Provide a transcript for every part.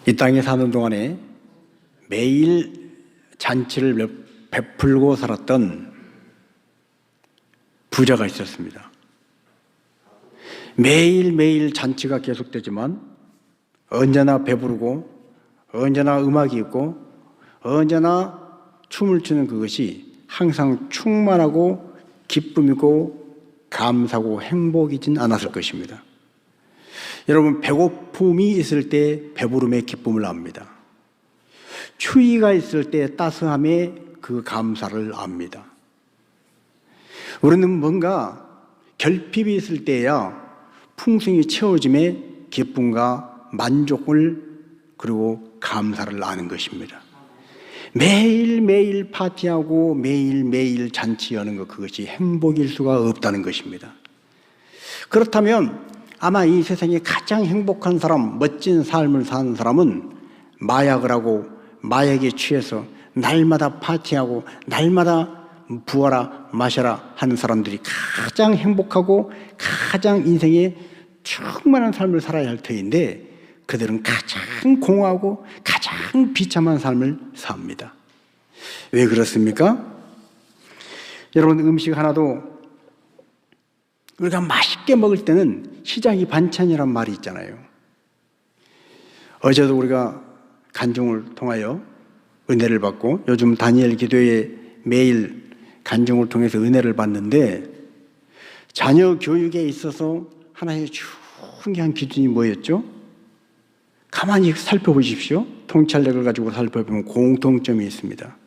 이 땅에 사는 동안에 매일 잔치를 베풀고 살았던 부자가 있었습니다. 매일매일 잔치가 계속되지만 언제나 배부르고 언제나 음악이 있고 언제나 춤을 추는 그것이 항상 충만하고 기쁨이고 감사고 행복이진 않았을 것입니다. 여러분, 배고픔이 있을 때 배부름의 기쁨을 압니다. 추위가 있을 때 따스함의 그 감사를 압니다. 우리는 뭔가 결핍이 있을 때야 풍성이 채워짐에 기쁨과 만족을 그리고 감사를 아는 것입니다. 매일매일 파티하고 매일매일 잔치 여는 것, 그것이 행복일 수가 없다는 것입니다. 그렇다면 아마 이 세상에 가장 행복한 사람, 멋진 삶을 사는 사람은 마약을 하고 마약에 취해서 날마다 파티하고 날마다 부어라 마셔라 하는 사람들이 가장 행복하고 가장 인생에 충만한 삶을 살아야 할 터인데, 그들은 가장 공허하고 가장 비참한 삶을 삽니다. 왜 그렇습니까? 여러분, 음식 하나도 우리가 맛있게 먹을 때는 시작이 반찬이란 말이 있잖아요. 어제도 우리가 간증을 통하여 은혜를 받고, 요즘 다니엘 기도에 매일 간증을 통해서 은혜를 받는데, 자녀 교육에 있어서 하나의 중요한 기준이 뭐였죠? 가만히 살펴보십시오. 통찰력을 가지고 살펴보면 공통점이 있습니다.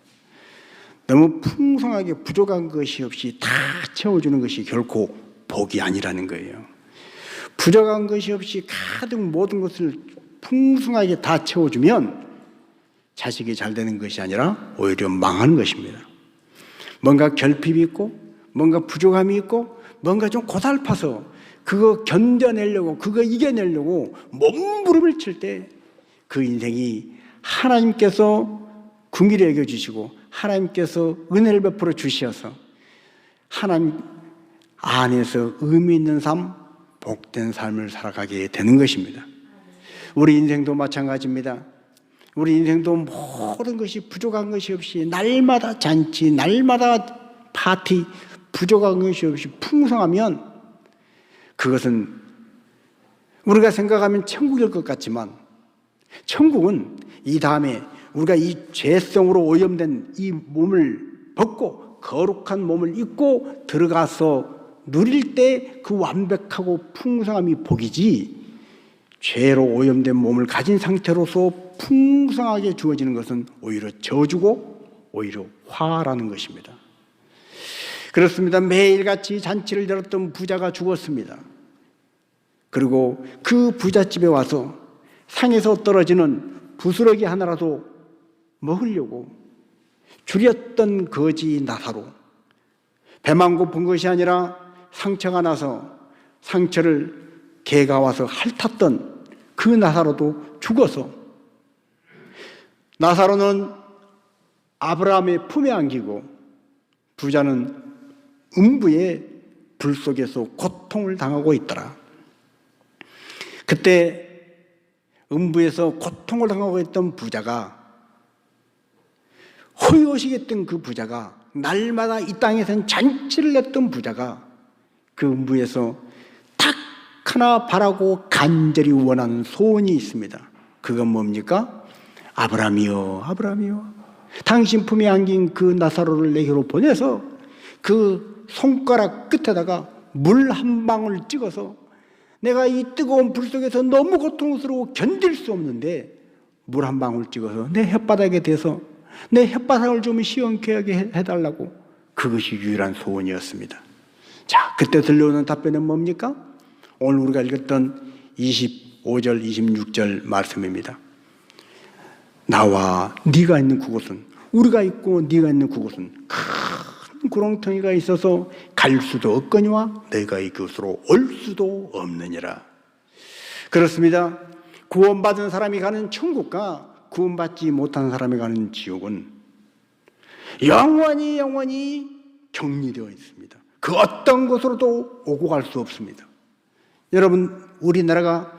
너무 풍성하게 부족한 것이 없이 다 채워주는 것이 결코 복이 아니라는 거예요. 부족한 것이 없이 가득 모든 것을 풍성하게 다 채워주면 자식이 잘 되는 것이 아니라 오히려 망하는 것입니다. 뭔가 결핍이 있고 뭔가 부족함이 있고 뭔가 좀 고달파서 그거 견뎌내려고, 그거 이겨내려고 몸부림을 칠 때 그 인생이 하나님께서 긍휼히 여겨주시고 하나님께서 은혜를 베풀어 주셔서 하나님 안에서 의미 있는 삶, 복된 삶을 살아가게 되는 것입니다. 우리 인생도 마찬가지입니다. 우리 인생도 모든 것이 부족한 것이 없이 날마다 잔치, 날마다 파티, 부족한 것이 없이 풍성하면 그것은 우리가 생각하면 천국일 것 같지만, 천국은 이 다음에 우리가 이 죄성으로 오염된 이 몸을 벗고 거룩한 몸을 입고 들어가서 누릴 때 그 완벽하고 풍성함이 복이지, 죄로 오염된 몸을 가진 상태로서 풍성하게 주어지는 것은 오히려 저주고 오히려 화라는 것입니다. 그렇습니다. 매일같이 잔치를 열었던 부자가 죽었습니다. 그리고 그 부잣집에 와서 상에서 떨어지는 부스러기 하나라도 먹으려고 줄였던 거지 나사로, 배만 고픈 것이 아니라 상처가 나서 상처를 개가 와서 핥았던 그 나사로도 죽어서, 나사로는 아브라함의 품에 안기고 부자는 음부의 불 속에서 고통을 당하고 있더라. 그때 음부에서 고통을 당하고 있던 부자가, 호의호식했던 그 부자가, 날마다 이 땅에선 잔치를 냈던 부자가 그 음부에서 딱 하나 바라고 간절히 원하는 소원이 있습니다. 그건 뭡니까? 아브라함이여, 아브라함이여, 당신 품에 안긴 그 나사로를 내게로 보내서 그 손가락 끝에다가 물 한 방울 찍어서, 내가 이 뜨거운 불 속에서 너무 고통스러워 견딜 수 없는데 물 한 방울 찍어서 내 혓바닥에 대서 내 혓바닥을 좀 시원케 하게 해달라고, 그것이 유일한 소원이었습니다. 자, 그때 들려오는 답변은 뭡니까? 오늘 우리가 읽었던 25절, 26절 말씀입니다. 나와 네가 있는 그곳은, 우리가 있고 네가 있는 그곳은 큰 구렁텅이가 있어서 갈 수도 없거니와 내가 이곳으로 올 수도 없느니라. 그렇습니다. 구원받은 사람이 가는 천국과 구원받지 못한 사람이 가는 지옥은 영원히 격리되어 있습니다. 그 어떤 곳으로도 오고 갈 수 없습니다. 여러분, 우리나라가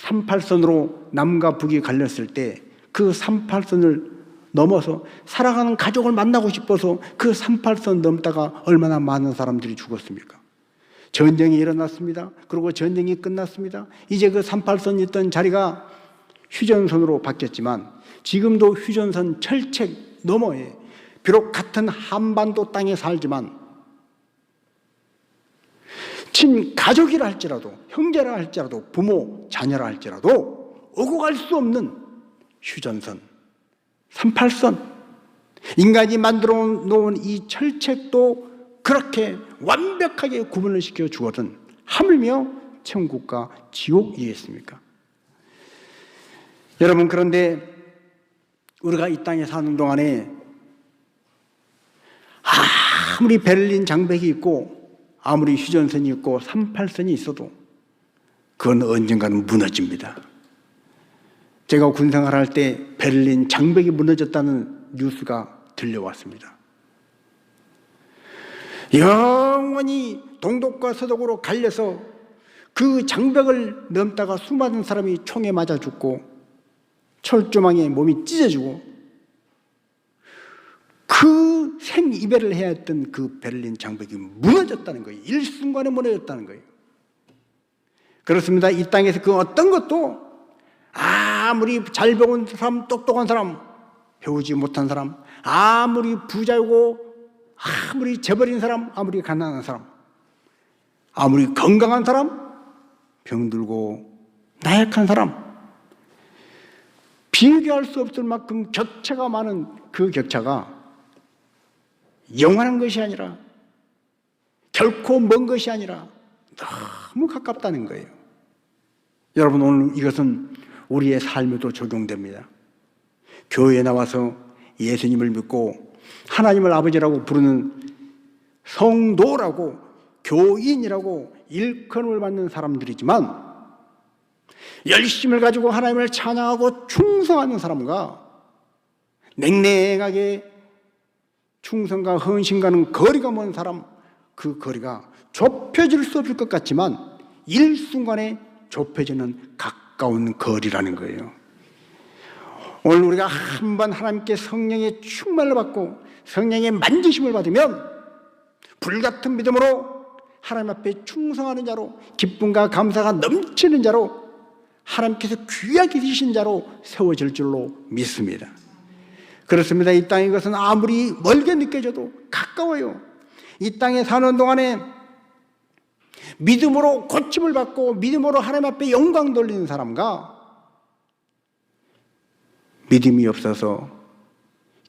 38선으로 남과 북이 갈렸을 때 그 38선을 넘어서 살아가는 가족을 만나고 싶어서 그 38선 넘다가 얼마나 많은 사람들이 죽었습니까? 전쟁이 일어났습니다. 그리고 전쟁이 끝났습니다. 이제 그 38선이 있던 자리가 휴전선으로 바뀌었지만 지금도 휴전선 철책 너머에 비록 같은 한반도 땅에 살지만 친가족이라 할지라도 형제라 할지라도 부모 자녀라 할지라도 오고 갈 수 없는 휴전선 38선 인간이 만들어 놓은 이 철책도 그렇게 완벽하게 구분을 시켜 주거든 하물며 천국과 지옥이겠습니까? 여러분, 그런데 우리가 이 땅에 사는 동안에 아무리 베를린 장벽이 있고 아무리 휴전선이 있고 38선이 있어도 그건 언젠가는 무너집니다. 제가 군생활할 때 베를린 장벽이 무너졌다는 뉴스가 들려왔습니다. 영원히 동독과 서독으로 갈려서 그 장벽을 넘다가 수많은 사람이 총에 맞아 죽고 철조망에 몸이 찢어지고 그 생이별을 해야 했던 그 베를린 장벽이 무너졌다는 거예요. 일순간에 무너졌다는 거예요. 그렇습니다. 이 땅에서 그 어떤 것도 아무리 잘 배운 사람, 똑똑한 사람, 배우지 못한 사람, 아무리 부자고 아무리 재벌인 사람, 아무리 가난한 사람, 아무리 건강한 사람, 병들고 나약한 사람, 비교할 수 없을 만큼 격차가 많은 그 격차가 영원한 것이 아니라 결코 먼 것이 아니라 너무 가깝다는 거예요. 여러분, 오늘 이것은 우리의 삶에도 적용됩니다. 교회에 나와서 예수님을 믿고 하나님을 아버지라고 부르는 성도라고 교인이라고 일컬음을 받는 사람들이지만 열심을 가지고 하나님을 찬양하고 충성하는 사람과 냉랭하게 충성과 헌신과는 거리가 먼 사람, 그 거리가 좁혀질 수 없을 것 같지만 일순간에 좁혀지는 가까운 거리라는 거예요. 오늘 우리가 한번 하나님께 성령의 충만을 받고 성령의 만지심을 받으면 불같은 믿음으로 하나님 앞에 충성하는 자로, 기쁨과 감사가 넘치는 자로, 하나님께서 귀하게 주신 자로 세워질 줄로 믿습니다. 그렇습니다. 이 땅의 것은 아무리 멀게 느껴져도 가까워요. 이 땅에 사는 동안에 믿음으로 고침을 받고 믿음으로 하나님 앞에 영광 돌리는 사람과 믿음이 없어서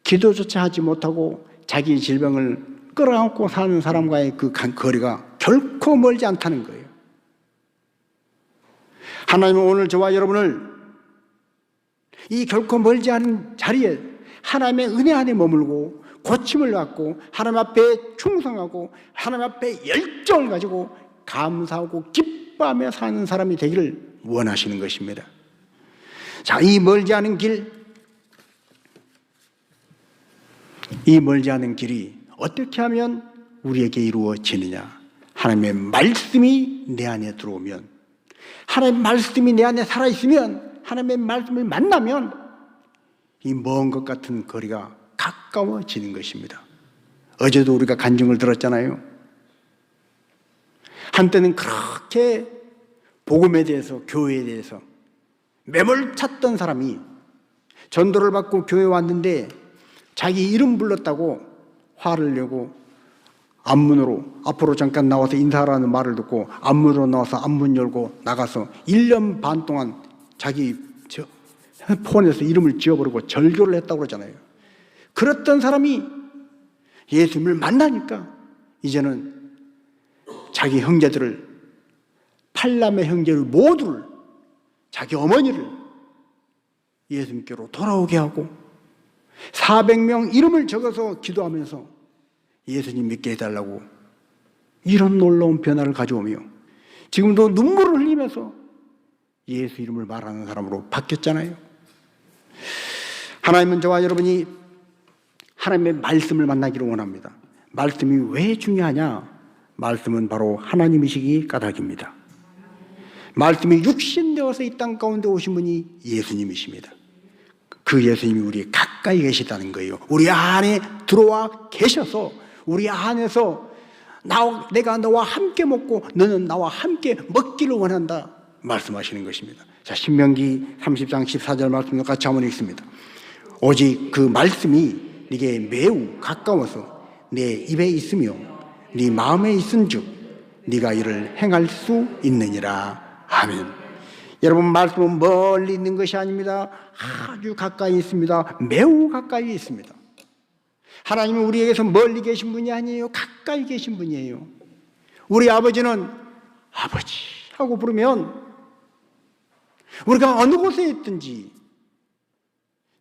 기도조차 하지 못하고 자기 질병을 끌어안고 사는 사람과의 그 거리가 결코 멀지 않다는 거예요. 하나님은 오늘 저와 여러분을 이 결코 멀지 않은 자리에 하나님의 은혜 안에 머물고 고침을 받고 하나님 앞에 충성하고 하나님 앞에 열정을 가지고 감사하고 기뻐하며 사는 사람이 되기를 원하시는 것입니다. 자, 이 멀지 않은 길, 이 멀지 않은 길이 어떻게 하면 우리에게 이루어지느냐? 하나님의 말씀이 내 안에 들어오면, 하나님의 말씀이 내 안에 살아있으면, 하나님의 말씀을 만나면 이 먼 것 같은 거리가 가까워지는 것입니다. 어제도 우리가 간증을 들었잖아요. 한때는 그렇게 복음에 대해서, 교회에 대해서 매몰찼던 사람이 전도를 받고 교회에 왔는데 자기 이름 불렀다고 화를 내고 앞문으로, 앞으로 잠깐 나와서 인사하라는 말을 듣고 앞문으로 나와서 앞문 열고 나가서 1년 반 동안 자기 폰에서 이름을 지워버리고 절교를 했다고 그러잖아요. 그랬던 사람이 예수님을 만나니까 이제는 자기 형제들을, 8남의 형제를 모두를, 자기 어머니를 예수님께로 돌아오게 하고 400명 이름을 적어서 기도하면서 예수님 믿게 해달라고 이런 놀라운 변화를 가져오며 지금도 눈물을 흘리면서 예수 이름을 말하는 사람으로 바뀌었잖아요. 하나님은 저와 여러분이 하나님의 말씀을 만나기를 원합니다. 말씀이 왜 중요하냐? 말씀은 바로 하나님이시기 까닭입니다. 말씀이 육신되어서 이 땅 가운데 오신 분이 예수님이십니다. 그 예수님이 우리 가까이 계시다는 거예요. 우리 안에 들어와 계셔서 우리 안에서 내가 너와 함께 먹고 너는 나와 함께 먹기를 원한다 말씀하시는 것입니다. 자, 신명기 30장 14절 말씀도 같이 한번 읽습니다. 오직 그 말씀이 네게 매우 가까워서 내 입에 있으며 네 마음에 있은즉 네가 이를 행할 수 있느니라. 아멘. 여러분, 말씀은 멀리 있는 것이 아닙니다. 아주 가까이 있습니다. 매우 가까이 있습니다. 하나님은 우리에게서 멀리 계신 분이 아니에요. 가까이 계신 분이에요. 우리 아버지는 아버지 하고 부르면 우리가 어느 곳에 있든지,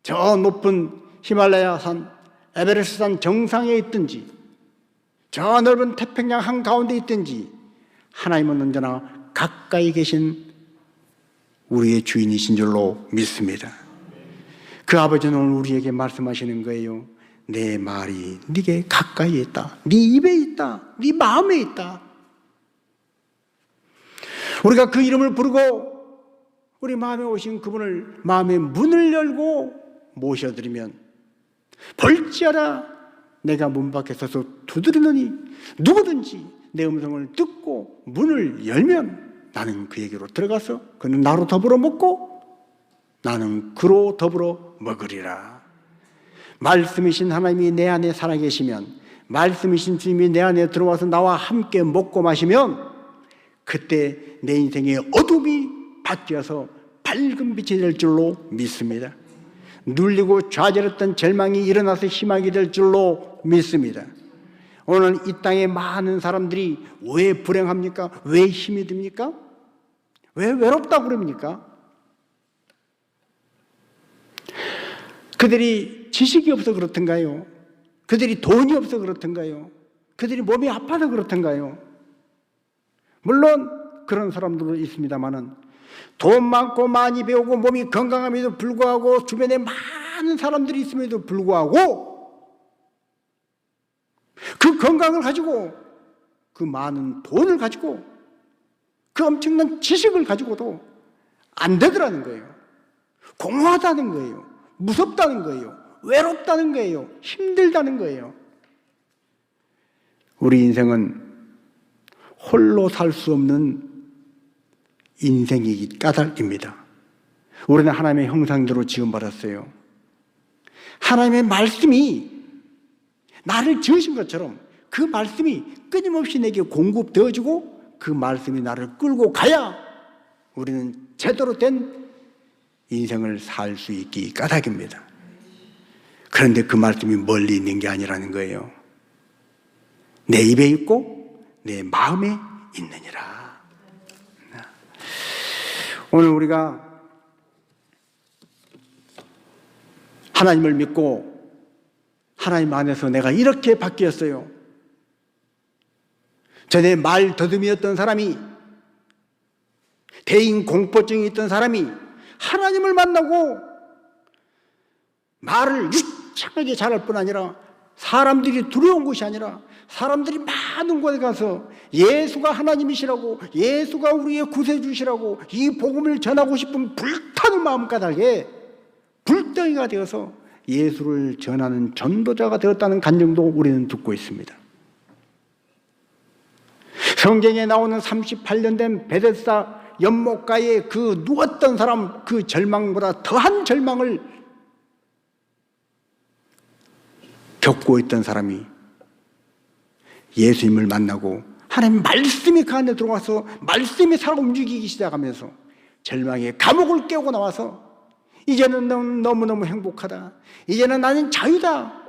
저 높은 히말라야 산, 에베레스트 산 정상에 있든지, 저 넓은 태평양 한가운데 있든지 하나님은 언제나 가까이 계신 우리의 주인이신 줄로 믿습니다. 그 아버지는 오늘 우리에게 말씀하시는 거예요. 내 말이 네게 가까이 있다. 네 입에 있다. 네 마음에 있다. 우리가 그 이름을 부르고 우리 마음에 오신 그분을 마음의 문을 열고 모셔드리면 볼지어다 내가 문 밖에 서서 두드리느니 누구든지 내 음성을 듣고 문을 열면 나는 그에게로 들어가서 그는 나로 더불어 먹고 나는 그로 더불어 먹으리라. 말씀이신 하나님이 내 안에 살아계시면, 말씀이신 주님이 내 안에 들어와서 나와 함께 먹고 마시면 그때 내 인생의 어둠이 바뀌어서 밝은 빛이 될 줄로 믿습니다. 눌리고 좌절했던 절망이 일어나서 희망이 될 줄로 믿습니다. 오늘 이 땅에 많은 사람들이 왜 불행합니까? 왜 힘이 듭니까? 왜 외롭다고 그럽니까? 그들이 지식이 없어 그렇던가요? 그들이 돈이 없어 그렇던가요? 그들이 몸이 아파서 그렇던가요? 물론 그런 사람들도 있습니다만은 돈 많고 많이 배우고 몸이 건강함에도 불구하고 주변에 많은 사람들이 있음에도 불구하고 그 건강을 가지고 그 많은 돈을 가지고 그 엄청난 지식을 가지고도 안 되더라는 거예요. 공허하다는 거예요. 무섭다는 거예요. 외롭다는 거예요. 힘들다는 거예요. 우리 인생은 홀로 살 수 없는 인생이 까닭입니다. 우리는 하나님의 형상대로 지음받았어요. 하나님의 말씀이 나를 지으신 것처럼 그 말씀이 끊임없이 내게 공급되어지고 그 말씀이 나를 끌고 가야 우리는 제대로 된 인생을 살 수 있기 까닭입니다. 그런데 그 말씀이 멀리 있는 게 아니라는 거예요. 내 입에 있고 내 마음에 있느니라. 오늘 우리가 하나님을 믿고 하나님 안에서 내가 이렇게 바뀌었어요. 전에 말 더듬이었던 사람이, 대인 공포증이 있던 사람이 하나님을 만나고 말을 유창하게 잘할 뿐 아니라 사람들이 두려운 곳이 아니라 사람들이 많은 곳에 가서 예수가 하나님이시라고, 예수가 우리의 구세주시라고 이 복음을 전하고 싶은 불타는 마음까닭에 불덩이가 되어서 예수를 전하는 전도자가 되었다는 간증도 우리는 듣고 있습니다. 성경에 나오는 38년 된 베데스다 연못가에 그 누웠던 사람, 그 절망보다 더한 절망을 겪고 있던 사람이 예수님을 만나고 하나님 말씀이 그 안에 들어와서 말씀이 살아 움직이기 시작하면서 절망의 감옥을 깨고 나와서 이제는 너무너무 행복하다, 이제는 나는 자유다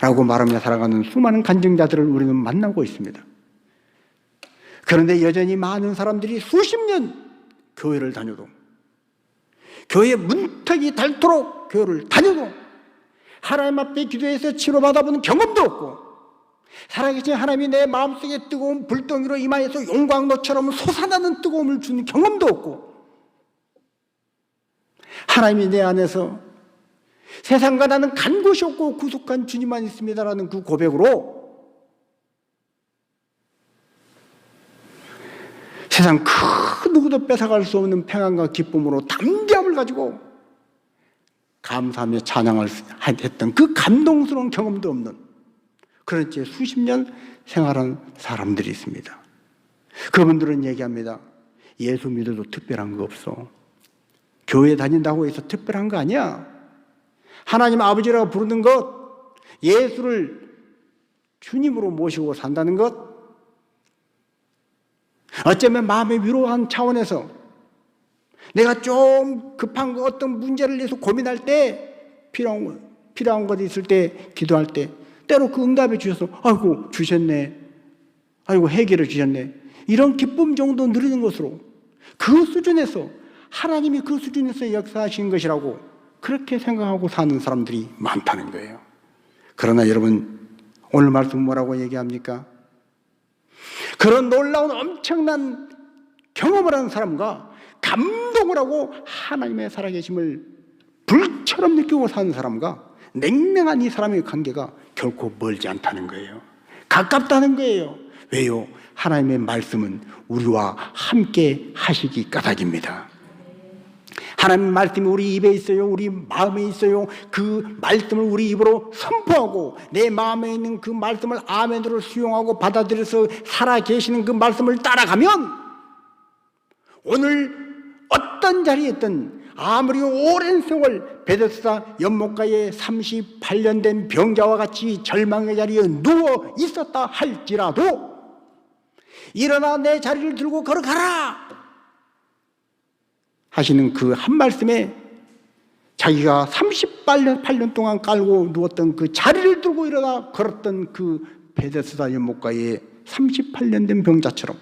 라고 말하며 살아가는 수많은 간증자들을 우리는 만나고 있습니다. 그런데 여전히 많은 사람들이 수십 년 교회를 다녀도, 교회 문턱이 닳도록 교회를 다녀도 하나님 앞에 기도해서 치료받아본 경험도 없고, 살아계신 하나님이 내 마음속에 뜨거운 불덩이로 임하여서 용광로처럼 솟아나는 뜨거움을 주는 경험도 없고, 하나님이 내 안에서 세상과 나는 간 곳이 없고 구속한 주님만 있습니다라는 그 고백으로 세상 그 누구도 뺏어갈 수 없는 평안과 기쁨으로 담대함을 가지고 감사하며 찬양을 했던 그 감동스러운 경험도 없는 그런 채 수십 년 생활한 사람들이 있습니다. 그분들은 얘기합니다. 예수 믿어도 특별한 거 없어. 교회 다닌다고 해서 특별한 거 아니야. 하나님 아버지라고 부르는 것, 예수를 주님으로 모시고 산다는 것, 어쩌면 마음의 위로한 차원에서 내가 좀 급한 거 어떤 문제를 위해서 고민할 때 필요한 것 있을 때 기도할 때 때로 그 응답해 주셔서 아이고 주셨네, 아이고 해결해 주셨네, 이런 기쁨 정도 누리는 것으로 그 수준에서 하나님이 그 수준에서 역사하신 것이라고 그렇게 생각하고 사는 사람들이 많다는 거예요. 그러나 여러분 오늘 말씀 뭐라고 얘기합니까? 그런 놀라운 엄청난 경험을 하는 사람과 감동을 하고 하나님의 살아계심을 불처럼 느끼고 사는 사람과 냉랭한 이 사람의 관계가 결코 멀지 않다는 거예요. 가깝다는 거예요. 왜요? 하나님의 말씀은 우리와 함께 하시기 까닭입니다. 하나님의 말씀이 우리 입에 있어요. 우리 마음에 있어요. 그 말씀을 우리 입으로 선포하고 내 마음에 있는 그 말씀을 아멘으로 수용하고 받아들여서 살아계시는 그 말씀을 따라가면 오늘 어떤 자리에 있든 아무리 오랜 세월 베데스다 연못가에 38년 된 병자와 같이 절망의 자리에 누워 있었다 할지라도 일어나 내 자리를 들고 걸어가라 하시는 그 한 말씀에 자기가 38년 동안 깔고 누웠던 그 자리를 들고 일어나 걸었던 그 베데스다 연못가에 38년 된 병자처럼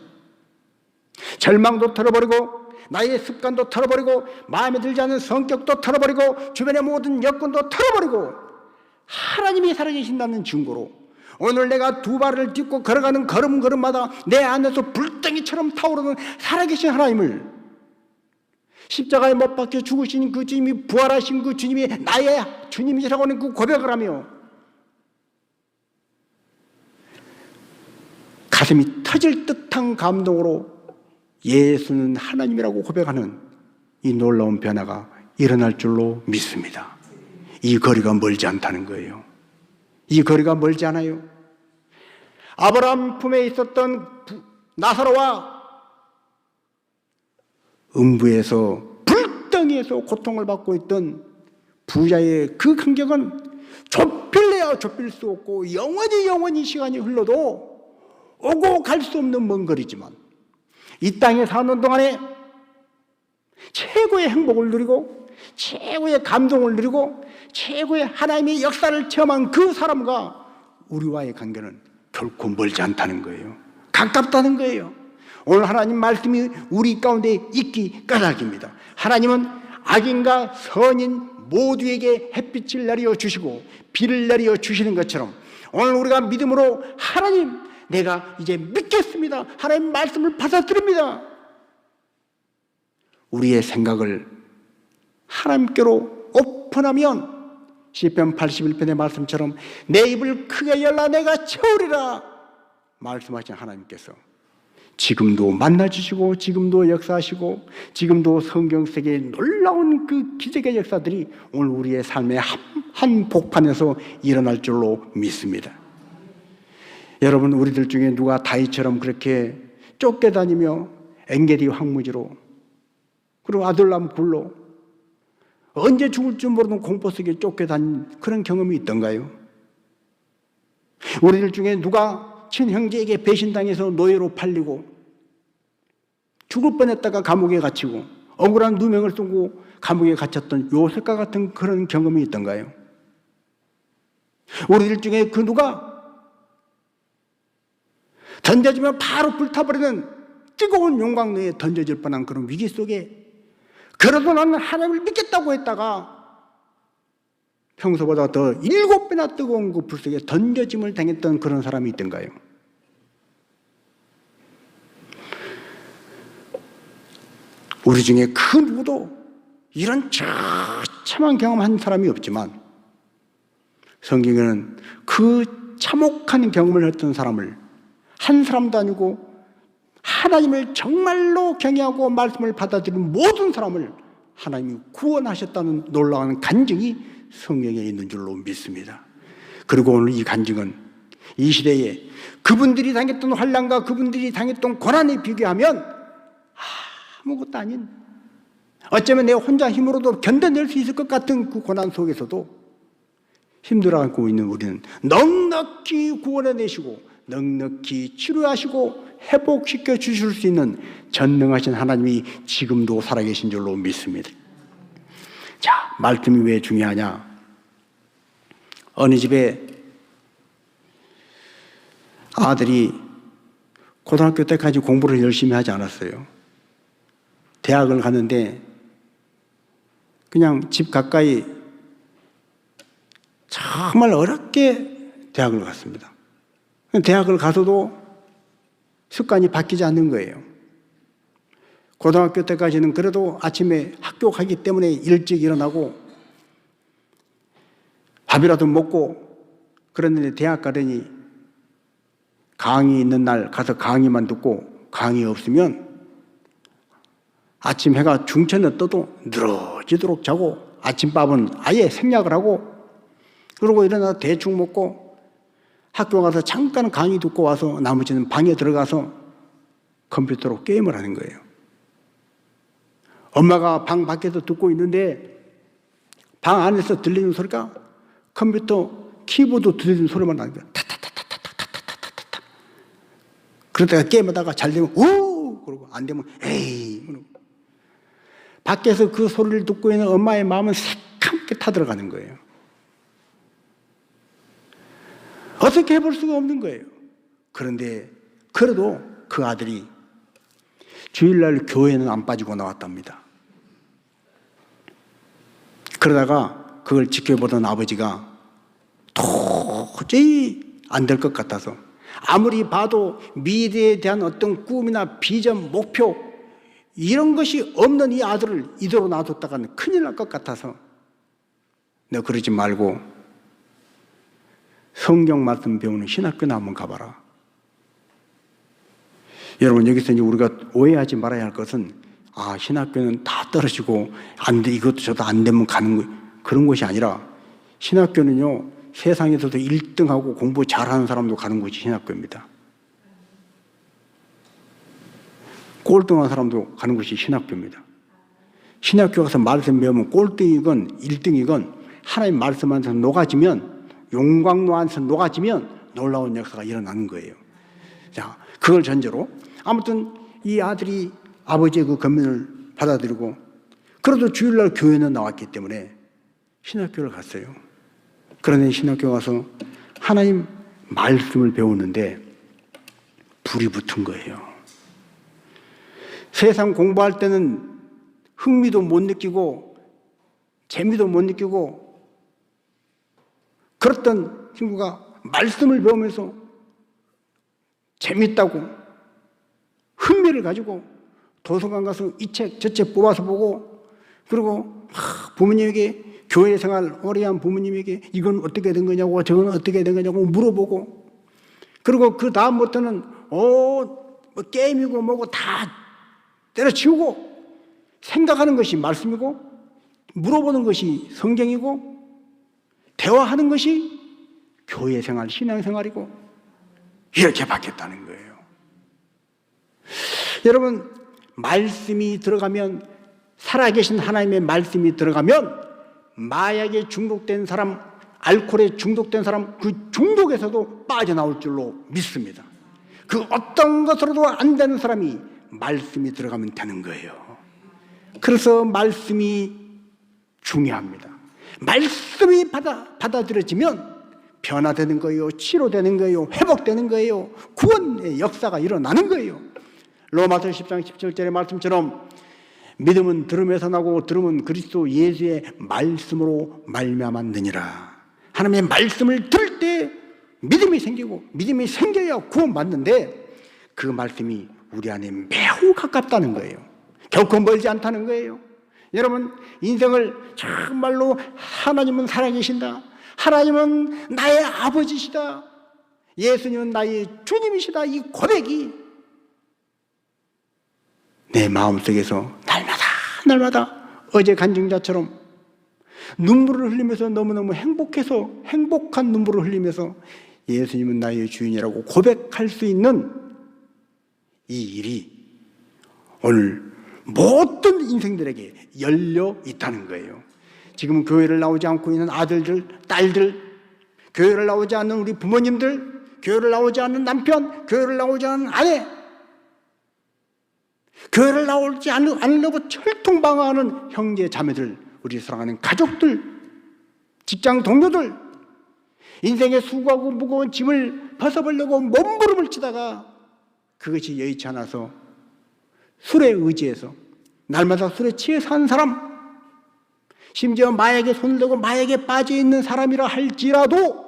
절망도 털어버리고 나의 습관도 털어버리고 마음에 들지 않는 성격도 털어버리고 주변의 모든 여건도 털어버리고 하나님이 살아계신다는 증거로 오늘 내가 두 발을 딛고 걸어가는 걸음걸음마다 내 안에서 불덩이처럼 타오르는 살아계신 하나님을, 십자가에 못 박혀 죽으신 그 주님이, 부활하신 그 주님이 나의 주님이시라고 하는 그 고백을 하며 가슴이 터질 듯한 감동으로 예수는 하나님이라고 고백하는 이 놀라운 변화가 일어날 줄로 믿습니다. 이 거리가 멀지 않다는 거예요. 이 거리가 멀지 않아요. 아브라함 품에 있었던 나사로와 음부에서 불덩이에서 고통을 받고 있던 부자의 그 간격은 좁힐래야 좁힐 수 없고 영원히 시간이 흘러도 오고 갈 수 없는 먼 거리지만 이 땅에 사는 동안에 최고의 행복을 누리고 최고의 감동을 누리고 최고의 하나님의 역사를 체험한 그 사람과 우리와의 관계는 결코 멀지 않다는 거예요. 가깝다는 거예요. 오늘 하나님 말씀이 우리 가운데 있기 까닭입니다. 하나님은 악인과 선인 모두에게 햇빛을 내려 주시고 비를 내려 주시는 것처럼 오늘 우리가 믿음으로 하나님 내가 이제 믿겠습니다. 하나님 말씀을 받아들입니다. 우리의 생각을 하나님께로 오픈하면 시편 81편의 말씀처럼 내 입을 크게 열라 내가 채우리라 말씀하신 하나님께서 지금도 만나주시고 지금도 역사하시고 지금도 성경 속에 놀라운 그 기적의 역사들이 오늘 우리의 삶의 한 복판에서 일어날 줄로 믿습니다. 여러분, 우리들 중에 누가 다윗처럼 그렇게 쫓겨다니며 엔게디 황무지로 그리고 아둘람 굴로 언제 죽을 줄 모르는 공포 속에 쫓겨다닌 그런 경험이 있던가요? 우리들 중에 누가 친형제에게 배신당해서 노예로 팔리고 죽을 뻔했다가 감옥에 갇히고 억울한 누명을 쓰고 감옥에 갇혔던 요셉과 같은 그런 경험이 있던가요? 우리들 중에 그 누가 던져지면 바로 불타버리는 뜨거운 용광로에 던져질 뻔한 그런 위기 속에 그래도 나는 하나님을 믿겠다고 했다가 평소보다 더 7배나 뜨거운 그 불 속에 던져짐을 당했던 그런 사람이 있던가요? 우리 중에 그 누구도 이런 처참한 경험한 사람이 없지만 성경에는 그 참혹한 경험을 했던 사람을 한 사람도 아니고 하나님을 정말로 경외하고 말씀을 받아들이는 모든 사람을 하나님이 구원하셨다는 놀라운 간증이 성경에 있는 줄로 믿습니다. 그리고 오늘 이 간증은 이 시대에 그분들이 당했던 환난과 그분들이 당했던 고난에 비교하면 아무것도 아닌, 어쩌면 내 혼자 힘으로도 견뎌낼 수 있을 것 같은 그 고난 속에서도 힘들어하고 있는 우리는 넉넉히 구원해내시고 넉넉히 치료하시고 회복시켜 주실 수 있는 전능하신 하나님이 지금도 살아계신 줄로 믿습니다. 자, 말씀이 왜 중요하냐? 어느 집에 아들이 고등학교 때까지 공부를 열심히 하지 않았어요. 대학을 갔는데 그냥 집 가까이 정말 어렵게 대학을 갔습니다. 대학을 가서도 습관이 바뀌지 않는 거예요. 고등학교 때까지는 그래도 아침에 학교 가기 때문에 일찍 일어나고 밥이라도 먹고 그랬는데 대학 가더니 강의 있는 날 가서 강의만 듣고 강의 없으면 아침 해가 중천에 떠도 늘어지도록 자고 아침밥은 아예 생략을 하고 그러고 일어나 대충 먹고 학교 가서 잠깐 강의 듣고 와서 나머지는 방에 들어가서 컴퓨터로 게임을 하는 거예요. 엄마가 방 밖에서 듣고 있는데 방 안에서 들리는 소리가 컴퓨터 키보드 들리는 소리만 나는 거예요. 타타타타타타타타타. 그러다가 게임하다가 잘 되면 우! 그러고 안 되면 에이! 그러고. 밖에서 그 소리를 듣고 있는 엄마의 마음은 새카맣게 타들어가는 거예요. 어떻게 해볼 수가 없는 거예요. 그런데 그래도 그 아들이 주일날 교회는 안 빠지고 나왔답니다. 그러다가 그걸 지켜보던 아버지가 도저히 안 될 것 같아서 아무리 봐도 미래에 대한 어떤 꿈이나 비전, 목표 이런 것이 없는 이 아들을 이대로 놔뒀다가는 큰일 날 것 같아서 너 그러지 말고 성경 말씀 배우는 신학교나 한번 가봐라. 여러분 여기서 이제 우리가 오해하지 말아야 할 것은 신학교는 다 떨어지고 안 돼, 이것도 저도 안 되면 가는 거 그런 것이 아니라 신학교는요 세상에서도 1등하고 공부 잘하는 사람도 가는 곳이 신학교입니다. 꼴등한 사람도 가는 곳이 신학교입니다. 신학교 가서 말씀 배우면 꼴등이건 1등이건 하나님 말씀 안에서 녹아지면 용광로 안에서 녹아지면 놀라운 역사가 일어나는 거예요. 자, 그걸 전제로 아무튼 이 아들이 아버지의 그 권면을 받아들이고 그래도 주일날 교회는 나왔기 때문에 신학교를 갔어요. 그런데 신학교 가서 하나님 말씀을 배우는데 불이 붙은 거예요. 세상 공부할 때는 흥미도 못 느끼고 재미도 못 느끼고 그랬던 친구가 말씀을 배우면서 재밌다고 흥미를 가지고 도서관 가서 이 책 저 책 뽑아서 보고 그리고 부모님에게 교회 생활 오래 한 부모님에게 이건 어떻게 된 거냐고 저건 어떻게 된 거냐고 물어보고 그리고 그 다음부터는 뭐 게임이고 뭐고 다 때려치우고 생각하는 것이 말씀이고 물어보는 것이 성경이고 대화하는 것이 교회 생활, 신앙 생활이고 이렇게 바뀌었다는 거예요. 여러분 말씀이 들어가면 살아계신 하나님의 말씀이 들어가면 마약에 중독된 사람, 알코올에 중독된 사람 그 중독에서도 빠져나올 줄로 믿습니다. 그 어떤 것으로도 안 되는 사람이 말씀이 들어가면 되는 거예요. 그래서 말씀이 중요합니다. 말씀이 받아들여지면 변화되는 거예요. 치료되는 거예요. 회복되는 거예요. 구원의 역사가 일어나는 거예요. 로마서 10장 17절의 말씀처럼 믿음은 들음에서 나고 들음은 그리스도 예수의 말씀으로 말미암았느니라. 하나님의 말씀을 들을 때 믿음이 생기고 믿음이 생겨야 구원받는데 그 말씀이 우리 안에 매우 가깝다는 거예요. 결코 멀지 않다는 거예요. 여러분 인생을 정말로 하나님은 살아계신다. 하나님은 나의 아버지시다. 예수님은 나의 주님이시다. 이 고백이 내 마음속에서 날마다 어제 간증자처럼 눈물을 흘리면서 너무너무 행복해서 행복한 눈물을 흘리면서 예수님은 나의 주인이라고 고백할 수 있는 이 일이 오늘 모든 인생들에게 열려 있다는 거예요. 지금 교회를 나오지 않고 있는 아들들, 딸들, 교회를 나오지 않는 우리 부모님들, 교회를 나오지 않는 남편, 교회를 나오지 않는 아내, 교회를 나오지 않으려고 철통방어하는 형제 자매들, 우리 사랑하는 가족들, 직장 동료들, 인생의 수고하고 무거운 짐을 벗어보려고 몸부림을 치다가 그것이 여의치 않아서 술에 의지해서 날마다 술에 취해 사는 사람, 심지어 마약에 손을 대고 마약에 빠져있는 사람이라 할지라도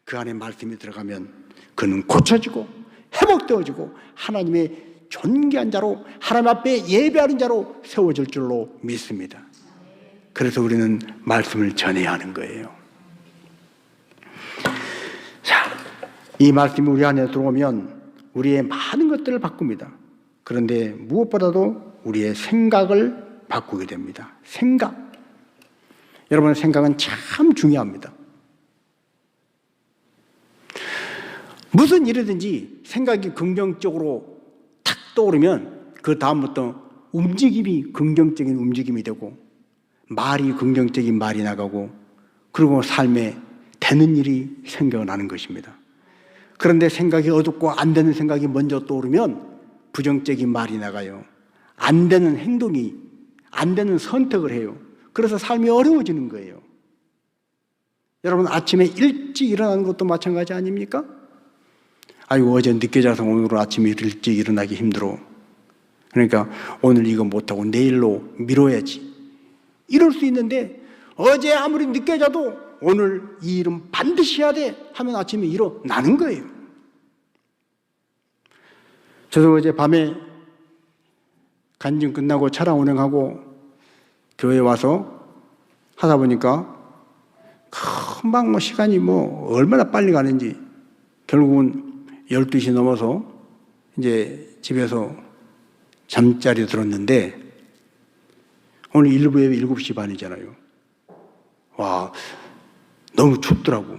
그 안에 말씀이 들어가면 그는 고쳐지고 회복되어지고 하나님의 존귀한 자로, 하나님 앞에 예배하는 자로 세워질 줄로 믿습니다. 그래서 우리는 말씀을 전해야 하는 거예요. 자, 이 말씀이 우리 안에 들어오면 우리의 많은 것들을 바꿉니다. 그런데 무엇보다도 우리의 생각을 바꾸게 됩니다. 생각. 여러분, 생각은 참 중요합니다. 무슨 일이든지 생각이 긍정적으로 탁 떠오르면 그 다음부터 움직임이 긍정적인 움직임이 되고 말이 긍정적인 말이 나가고 그리고 삶에 되는 일이 생겨나는 것입니다. 그런데 생각이 어둡고 안 되는 생각이 먼저 떠오르면 부정적인 말이 나가요. 안 되는 행동이, 안 되는 선택을 해요. 그래서 삶이 어려워지는 거예요. 여러분, 아침에 일찍 일어나는 것도 마찬가지 아닙니까? 아이고, 어제 늦게 자서 오늘 아침에 일찍 일어나기 힘들어. 그러니까 오늘 이거 못하고 내일로 미뤄야지. 이럴 수 있는데 어제 아무리 늦게 자도 오늘 이 일은 반드시 해야 돼 하면 아침에 일어나는 거예요. 저도 어제 밤에 간증 끝나고 차량 운행하고 교회 와서 하다 보니까 금방 시간이 얼마나 빨리 가는지 결국은 12시 넘어서 이제 집에서 잠자리에 들었는데 오늘 일부 예배 7시 반이잖아요. 와, 너무 춥더라고.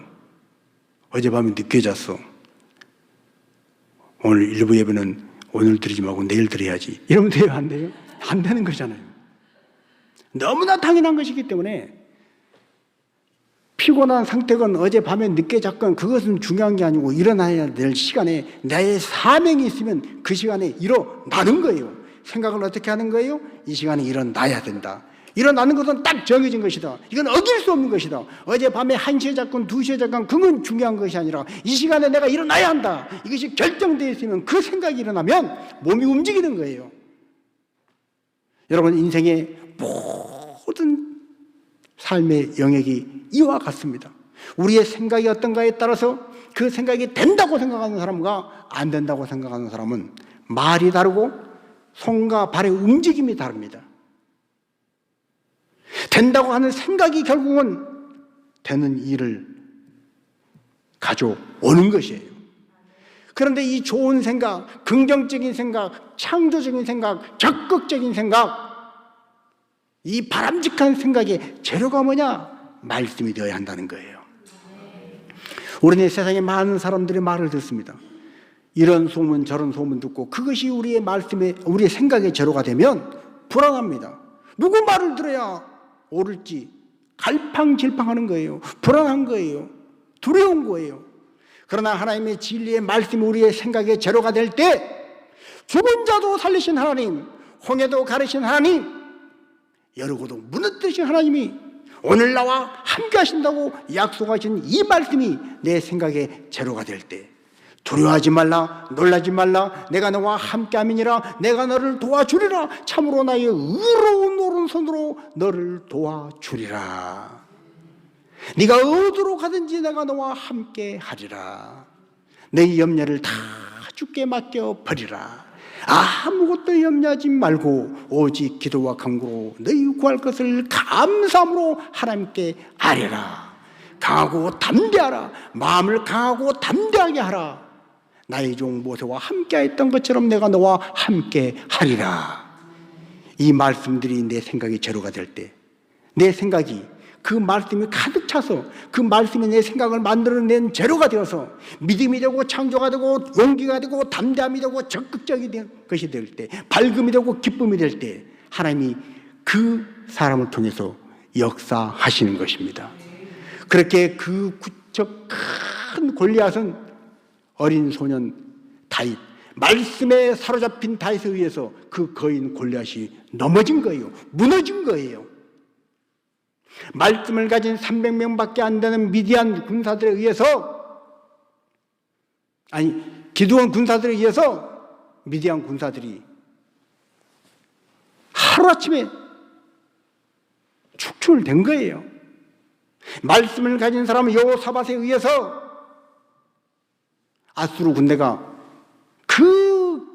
어젯밤에 늦게 잤어. 오늘 일부 예배는 오늘 드리지 말고 내일 드려야지. 이러면 돼요, 안 돼요? 안 되는 거잖아요. 너무나 당연한 것이기 때문에 피곤한 상태건 어젯밤에 늦게 잤건 그것은 중요한 게 아니고 일어나야 될 시간에 나의 사명이 있으면 그 시간에 일어나는 거예요. 생각을 어떻게 하는 거예요? 이 시간에 일어나야 된다. 일어나는 것은 딱 정해진 것이다. 이건 어길 수 없는 것이다. 어젯밤에 1시에 잤건 2시에 잤건 그건 중요한 것이 아니라 이 시간에 내가 일어나야 한다. 이것이 결정되어 있으면 그 생각이 일어나면 몸이 움직이는 거예요. 여러분, 인생의 모든 삶의 영역이 이와 같습니다. 우리의 생각이 어떤가에 따라서 그 생각이 된다고 생각하는 사람과 안 된다고 생각하는 사람은 말이 다르고 손과 발의 움직임이 다릅니다. 된다고 하는 생각이 결국은 되는 일을 가져오는 것이에요. 그런데 이 좋은 생각, 긍정적인 생각, 창조적인 생각, 적극적인 생각, 이 바람직한 생각의 재료가 뭐냐? 말씀이 되어야 한다는 거예요. 우리는 세상에 많은 사람들의 말을 듣습니다. 이런 소문 저런 소문 듣고 그것이 우리의 말씀에, 우리의 생각의 재료가 되면 불안합니다. 누구 말을 들어야 옳을지 갈팡질팡하는 거예요. 불안한 거예요. 두려운 거예요. 그러나 하나님의 진리의 말씀이 우리의 생각의 재료가 될 때 죽은 자도 살리신 하나님, 홍해도 가르신 하나님, 여르고도 무너뜨리신 하나님이 오늘 나와 함께 하신다고 약속하신 이 말씀이 내 생각의 재료가 될 때 두려워하지 말라, 놀라지 말라, 내가 너와 함께함이니라, 내가 너를 도와주리라, 참으로 나의 의로운 오른손으로 너를 도와주리라. 네가 어디로 가든지 내가 너와 함께하리라. 내 염려를 다 주께 맡겨버리라. 아무것도 염려하지 말고 오직 기도와 간구로 너희 구할 것을 감사함으로 하나님께 아뢰라. 강하고 담대하라. 마음을 강하고 담대하게 하라. 나의 종 모세와 함께했던 것처럼 내가 너와 함께하리라. 이 말씀들이 내 생각의 재료가 될 때, 내 생각이 그 말씀이 가득 차서 그 말씀이 내 생각을 만들어낸 재료가 되어서 믿음이 되고 창조가 되고 용기가 되고 담대함이 되고 적극적인 것이 될 때, 밝음이 되고 기쁨이 될 때 하나님이 그 사람을 통해서 역사하시는 것입니다. 그렇게 그 구척 큰 골리앗은 어린 소년 다윗, 말씀에 사로잡힌 다윗에 의해서 그 거인 골리앗이 넘어진 거예요. 무너진 거예요. 말씀을 가진 300명밖에 안 되는 미디안 군사들에 의해서, 기드온 군사들에 의해서 미디안 군사들이 하루아침에 축출된 거예요. 말씀을 가진 사람은 여호사밧에 의해서 아수르 군대가 그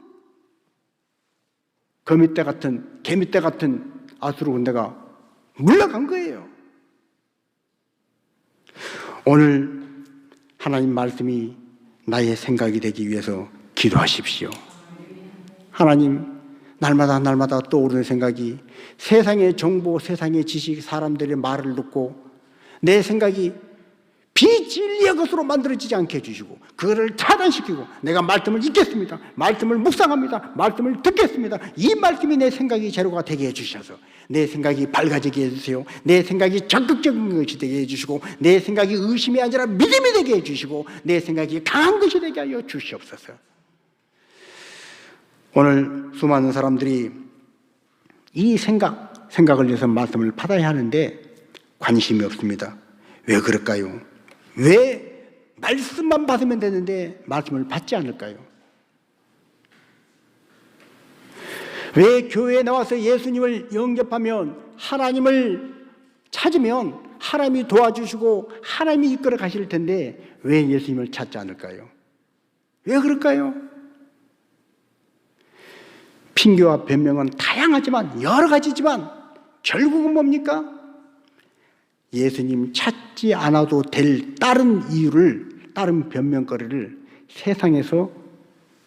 거미떼 같은, 개미떼 같은 아수르 군대가 물러간 거예요. 오늘 하나님 말씀이 나의 생각이 되기 위해서 기도하십시오. 하나님, 날마다 떠오르는 생각이 세상의 정보, 세상의 지식, 사람들의 말을 듣고 내 생각이 비진리의 것으로 만들어지지 않게 해주시고 그거를 차단시키고 내가 말씀을 읽겠습니다, 말씀을 묵상합니다, 말씀을 듣겠습니다, 이 말씀이 내 생각이 재료가 되게 해주셔서 내 생각이 밝아지게 해주세요. 내 생각이 적극적인 것이 되게 해주시고 내 생각이 의심이 아니라 믿음이 되게 해주시고 내 생각이 강한 것이 되게 하여 주시옵소서. 오늘 수많은 사람들이 이 생각을 위해서 말씀을 받아야 하는데 관심이 없습니다. 왜 그럴까요? 왜 말씀만 받으면 되는데 말씀을 받지 않을까요? 왜 교회에 나와서 예수님을 영접하면, 하나님을 찾으면 하나님이 도와주시고 하나님이 이끌어 가실 텐데 왜 예수님을 찾지 않을까요? 왜 그럴까요? 핑계와 변명은 다양하지만, 여러 가지지만 결국은 뭡니까? 예수님 찾지 않아도 될 다른 이유를, 다른 변명거리를 세상에서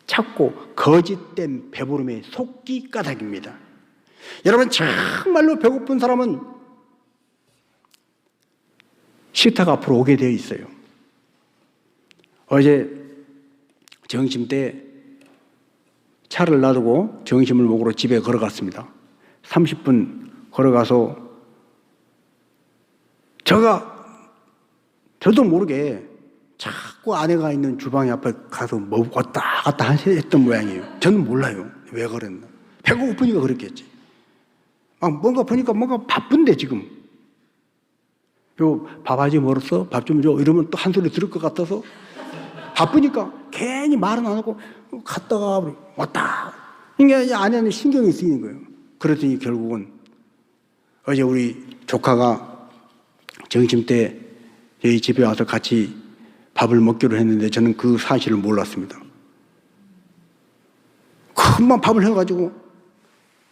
찾고 거짓된 배부름에 속기 까닭입니다. 여러분, 정말로 배고픈 사람은 식탁 앞으로 오게 되어 있어요. 어제 점심 때 차를 놔두고 점심을 먹으러 집에 걸어갔습니다. 30분 걸어가서 저도 모르게 자꾸 아내가 있는 주방 앞에 가서 뭐 왔다 갔다 했던 모양이에요. 저는 몰라요. 왜 그랬나. 배가 고프니까 그랬겠지. 뭔가 보니까 뭔가 바쁜데 지금. 밥 아직 멀었어? 밥 좀 줘? 이러면 또 한 소리 들을 것 같아서 바쁘니까 괜히 말은 안 하고 갔다가 왔다. 그러니까 아내는 신경이 쓰이는 거예요. 그랬더니 결국은 어제 우리 조카가 점심 때 저희 집에 와서 같이 밥을 먹기로 했는데 저는 그 사실을 몰랐습니다. 금방 밥을 해가지고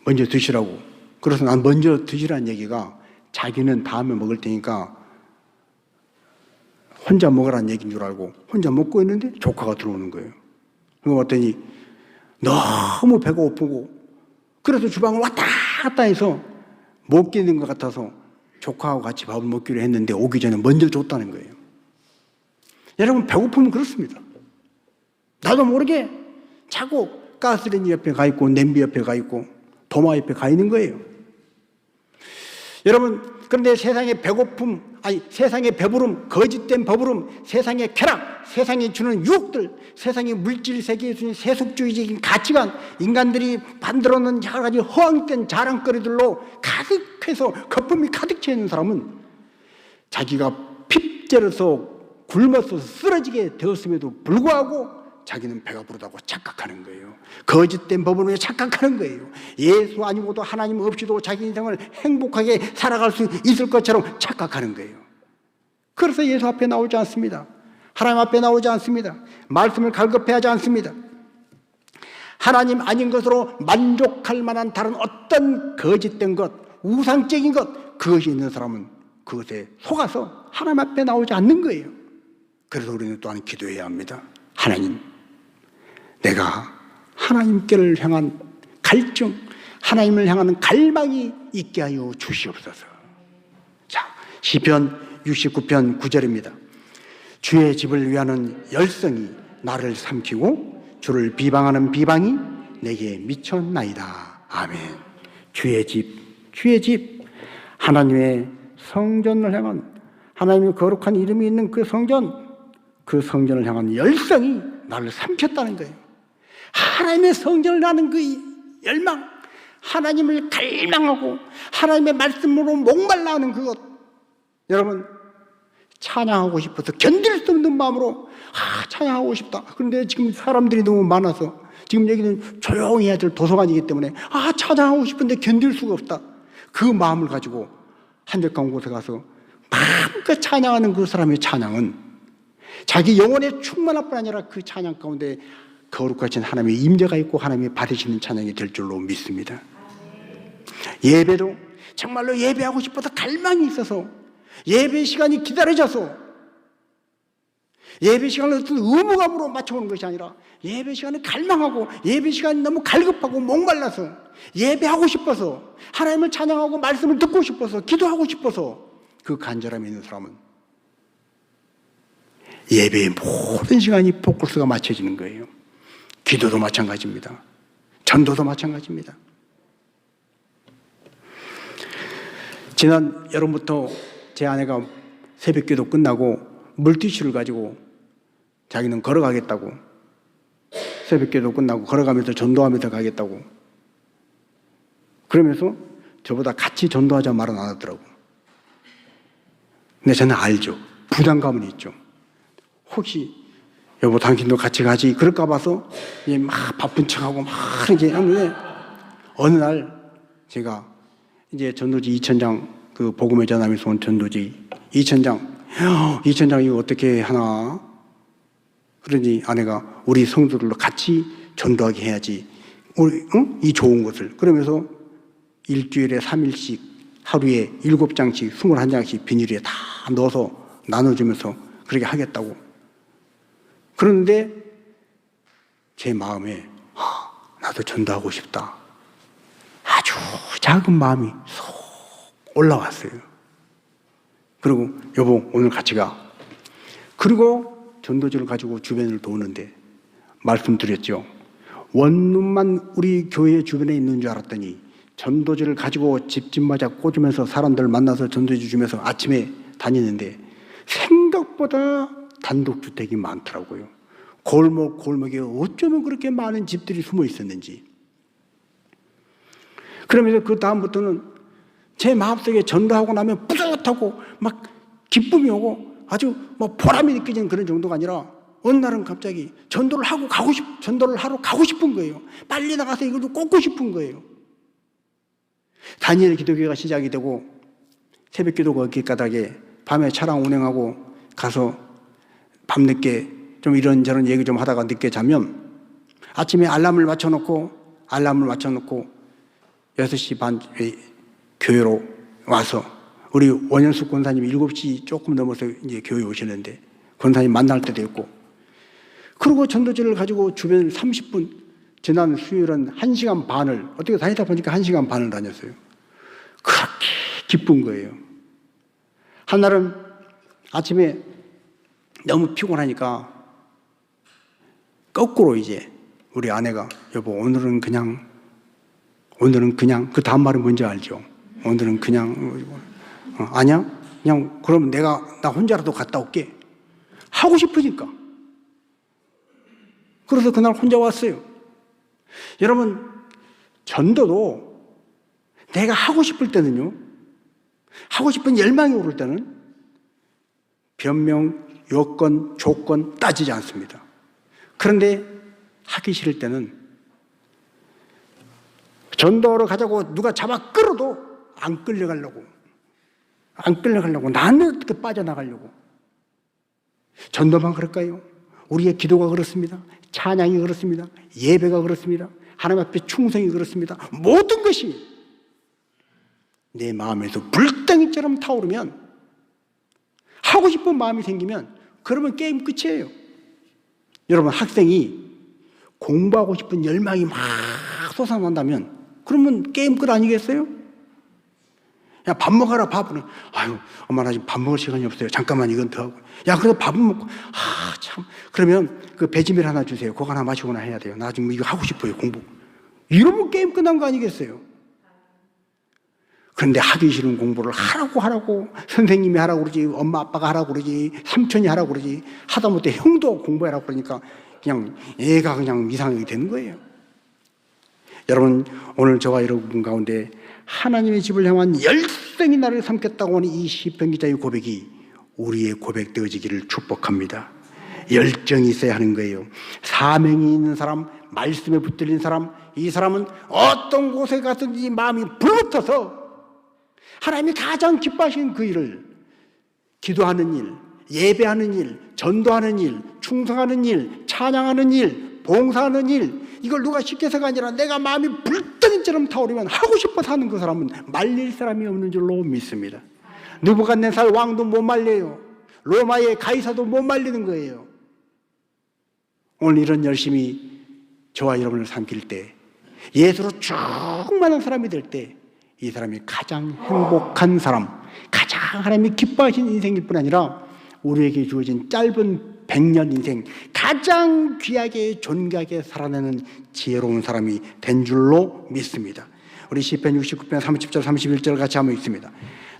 먼저 드시라고. 그래서 난 먼저 드시라는 얘기가 자기는 다음에 먹을 테니까 혼자 먹으라는 얘기인 줄 알고 혼자 먹고 있는데 조카가 들어오는 거예요. 그거 봤더니 너무 배가 고프고 그래서 주방을 왔다 갔다 해서 못 끼는 것 같아서 조카하고 같이 밥을 먹기로 했는데 오기 전에 먼저 줬다는 거예요. 여러분, 배고프면 그렇습니다. 나도 모르게 자꾸 가스레인지 옆에 가 있고 냄비 옆에 가 있고 도마 옆에 가 있는 거예요. 여러분, 그런데 세상의 배고픔, 세상의 배부름, 거짓된 배부름, 세상의 쾌락, 세상이 주는 유혹들, 세상의 물질 세계에 주는 세속주의적인 가치관, 인간들이 만들어놓은 여러 가지 허황된 자랑거리들로 가득해서 거품이 가득 차 있는 사람은 자기가 핍절해서 굶어서 쓰러지게 되었음에도 불구하고 자기는 배가 부르다고 착각하는 거예요. 거짓된 법으로 착각하는 거예요. 예수 아니고도 하나님 없이도 자기 인생을 행복하게 살아갈 수 있을 것처럼 착각하는 거예요. 그래서 예수 앞에 나오지 않습니다. 하나님 앞에 나오지 않습니다. 말씀을 갈급해하지 않습니다. 하나님 아닌 것으로 만족할 만한 다른 어떤 거짓된 것, 우상적인 것, 그것이 있는 사람은 그것에 속아서 하나님 앞에 나오지 않는 거예요. 그래서 우리는 또한 기도해야 합니다. 하나님, 내가 하나님께를 향한 갈증, 하나님을 향하는 갈망이 있게 하여 주시옵소서. 자, 시편 69편 9절입니다. 주의 집을 위하는 열성이 나를 삼키고 주를 비방하는 비방이 내게 미쳤나이다. 아멘. 주의 집, 하나님의 성전을 향한, 하나님의 거룩한 이름이 있는 그 성전을 향한 열성이 나를 삼켰다는 거예요. 하나님의 성전을 하는 그 열망, 하나님을 갈망하고 하나님의 말씀으로 목말라 하는 그것, 여러분 찬양하고 싶어서 견딜 수 없는 마음으로 찬양하고 싶다. 그런데 지금 사람들이 너무 많아서 지금 여기는 조용히 해야 될 도서관이기 때문에 찬양하고 싶은데 견딜 수가 없다. 그 마음을 가지고 한적한 곳에 가서 마음껏 찬양하는 그 사람의 찬양은 자기 영혼의 충만할 뿐 아니라 그 찬양 가운데 거룩하신 하나님의 임재가 있고 하나님이 받으시는 찬양이 될 줄로 믿습니다. 예배도 정말로 예배하고 싶어서 갈망이 있어서 예배 시간이 기다려져서 예배 시간을 어떤 의무감으로 맞춰오는 것이 아니라 예배 시간을 갈망하고 예배 시간이 너무 갈급하고 목말라서 예배하고 싶어서 하나님을 찬양하고 말씀을 듣고 싶어서 기도하고 싶어서 그 간절함이 있는 사람은 예배의 모든 시간이 포커스가 맞춰지는 거예요. 기도도 마찬가지입니다. 전도도 마찬가지입니다. 지난 여름부터 제 아내가 새벽기도 끝나고 물티슈를 가지고 자기는 걸어가겠다고, 새벽기도 끝나고 걸어가면서 전도하면서 가겠다고 그러면서 저보다 같이 전도하자 말은 안 하더라고. 근데 저는 알죠. 부담감은 있죠. 혹시 여보 당신도 같이 가지 그럴까 봐서 막 바쁜 척하고 막 이렇게 하는데 어느 날 제가 이제 전도지 이천장 그 복음의 전함에서 온 전도지 이천장 이거 어떻게 하나 그러니 아내가 우리 성도들로 같이 전도하게 해야지 우리 이 좋은 것을 그러면서 일주일에 3일씩 하루에 7장씩 21장씩 비닐에 다 넣어서 나눠주면서 그렇게 하겠다고. 그런데 제 마음에 나도 전도하고 싶다. 아주 작은 마음이 쏙 올라왔어요. 그리고 여보 오늘 같이 가. 그리고 전도지를 가지고 주변을 도는데 말씀드렸죠. 원룸만 우리 교회 주변에 있는 줄 알았더니 전도지를 가지고 집집마다 꽂으면서 사람들 만나서 전도지 주면서 아침에 다니는데 생각보다 단독주택이 많더라고요. 골목에 어쩌면 그렇게 많은 집들이 숨어 있었는지. 그러면서 그 다음부터는 제 마음속에 전도하고 나면 뿌듯하고 막 기쁨이 오고 아주 뭐 보람이 느껴지는 그런 정도가 아니라 어느 날은 갑자기 전도를 하러 가고 싶은 거예요. 빨리 나가서 이걸 꽂고 싶은 거예요. 다니엘 기도교회가 시작이 되고 새벽 기도가 길가닥에 밤에 차량 운행하고 가서 밤늦게 좀 이런저런 얘기 좀 하다가 늦게 자면 아침에 알람을 맞춰놓고 6시 반에 교회로 와서 우리 원현숙 권사님이 7시 조금 넘어서 이제 교회 오시는데 권사님 만날 때도 있고 그리고 전도지를 가지고 주변 30분 지난 수요일은 1시간 반을 어떻게 다니다 보니까 1시간 반을 다녔어요. 그렇게 기쁜 거예요. 한날은 아침에 너무 피곤하니까 거꾸로 이제 우리 아내가 여보 오늘은 그냥 그 다음 말은 뭔지 알죠? 오늘은 그냥 아니야? 그냥 그러면 나 혼자라도 갔다 올게. 하고 싶으니까. 그래서 그날 혼자 왔어요. 여러분 전도도 내가 하고 싶을 때는요, 하고 싶은 열망이 오를 때는 변명, 요건, 조건 따지지 않습니다. 그런데 하기 싫을 때는 전도하러 가자고 누가 잡아 끌어도 안 끌려가려고 나는 어떻게 빠져나가려고. 전도만 그럴까요? 우리의 기도가 그렇습니다. 찬양이 그렇습니다. 예배가 그렇습니다. 하나님 앞에 충성이 그렇습니다. 모든 것이 내 마음에서 불덩이처럼 타오르면, 하고 싶은 마음이 생기면 그러면 게임 끝이에요. 여러분 학생이 공부하고 싶은 열망이 막 솟아난다면 그러면 게임 끝 아니겠어요? 야, 밥 먹어라, 밥은. 아유, 엄마, 나 지금 밥 먹을 시간이 없어요. 잠깐만 이건 더 하고. 야, 그래도 밥은 먹고. 아, 참. 그러면 그 배지밀 하나 주세요. 그거 하나 마시거나 해야 돼요. 나 지금 이거 하고 싶어요, 공부. 이러면 게임 끝난 거 아니겠어요? 그런데 하기 싫은 공부를 하라고 선생님이 하라고 그러지, 엄마 아빠가 하라고 그러지, 삼촌이 하라고 그러지, 하다못해 형도 공부하라고 그러니까 그냥 애가 그냥 이상하게 되는 거예요. 여러분, 오늘 저와 여러분 가운데 하나님의 집을 향한 열성이 나를 삼켰다고 하는 이 시편 기자의 고백이 우리의 고백 되어지기를 축복합니다. 열정이 있어야 하는 거예요. 사명이 있는 사람, 말씀에 붙들린 사람, 이 사람은 어떤 곳에 가든지 마음이 불붙어서 하나님이 가장 기뻐하시는 그 일을, 기도하는 일, 예배하는 일, 전도하는 일, 충성하는 일, 찬양하는 일, 봉사하는 일, 이걸 누가 시켜서가 아니라 내가 마음이 불덩이처럼 타오르면 하고 싶어서 하는 그 사람은 말릴 사람이 없는 줄로 믿습니다. 느부갓네살 왕도 못 말려요. 로마의 가이사도 못 말리는 거예요. 오늘 이런 열심히 저와 여러분을 삼킬 때, 예수로 충만한 사람이 될 때 이 사람이 가장 행복한 사람, 가장 하나님이 기뻐하시는 인생일 뿐 아니라 우리에게 주어진 짧은 100년 인생 가장 귀하게 존귀하게 살아내는 지혜로운 사람이 된 줄로 믿습니다. 우리 시편 69편 30절 31절 같이 한번 읽습니다.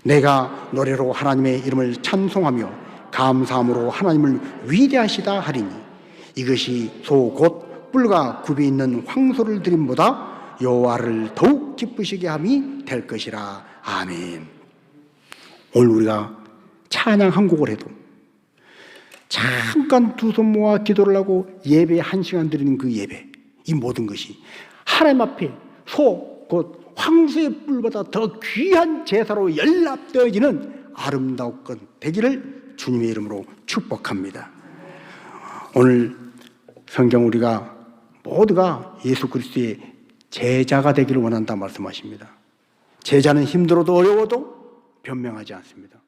내가 노래로 하나님의 이름을 찬송하며 감사함으로 하나님을 위대하시다 하리니 이것이 소 곧 뿔과 굽이 있는 황소를 드림보다 여호와를 더욱 기쁘시게 함이 될 것이라. 아멘. 오늘 우리가 찬양 한 곡을 해도 잠깐 두 손 모아 기도를 하고 예배 1시간 드리는 그 예배, 이 모든 것이 하나님 앞에 소 곧 황소의 뿔보다 더 귀한 제사로 연락되어지는 아름다운 것 되기를 주님의 이름으로 축복합니다. 오늘 성경 우리가 모두가 예수 그리스도의 제자가 되기를 원한다 말씀하십니다. 제자는 힘들어도 어려워도 변명하지 않습니다.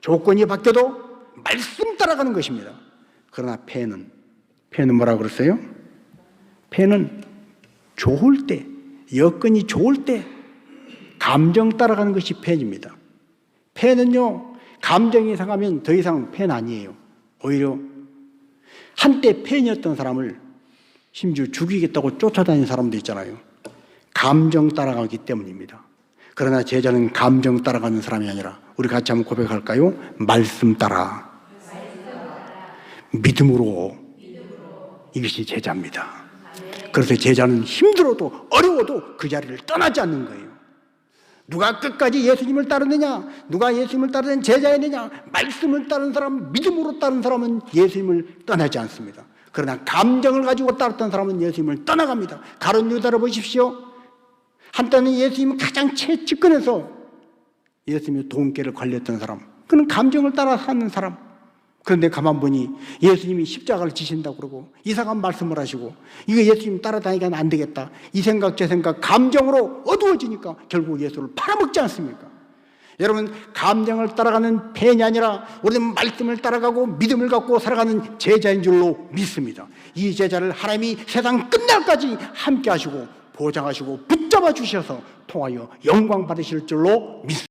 조건이 바뀌어도 말씀 따라가는 것입니다. 그러나 폐는 뭐라고 그랬어요? 폐는 좋을 때, 여건이 좋을 때 감정 따라가는 것이 폐입니다. 폐는요, 감정이 상하면 더 이상 폐는 아니에요. 오히려 한때 폐인이었던 사람을 심지어 죽이겠다고 쫓아다니는 사람도 있잖아요. 감정 따라가기 때문입니다. 그러나 제자는 감정 따라가는 사람이 아니라 우리 같이 한번 고백할까요? 말씀 따라 믿음으로 이것이 제자입니다. 그래서 제자는 힘들어도 어려워도 그 자리를 떠나지 않는 거예요. 누가 끝까지 예수님을 따르느냐, 누가 예수님을 따르는 제자이느냐, 말씀을 따르는 사람, 믿음으로 따르는 사람은 예수님을 떠나지 않습니다. 그러나 감정을 가지고 따랐던 사람은 예수님을 떠나갑니다. 가룟 유다를 보십시오. 한때는 예수님을 가장 최측근에서 예수님의 돈깨를 관리했던 사람, 그는 감정을 따라 사는 사람. 그런데 가만 보니 예수님이 십자가를 지신다고 그러고 이상한 말씀을 하시고 이거 예수님 따라다니기는 안 되겠다, 이 생각 저 생각 감정으로 어두워지니까 결국 예수를 팔아먹지 않습니까? 여러분, 감정을 따라가는 폐인이 아니라 우리는 말씀을 따라가고 믿음을 갖고 살아가는 제자인 줄로 믿습니다. 이 제자를 하나님이 세상 끝날까지 함께 하시고 보장하시고 붙잡아 주셔서 통하여 영광 받으실 줄로 믿습니다.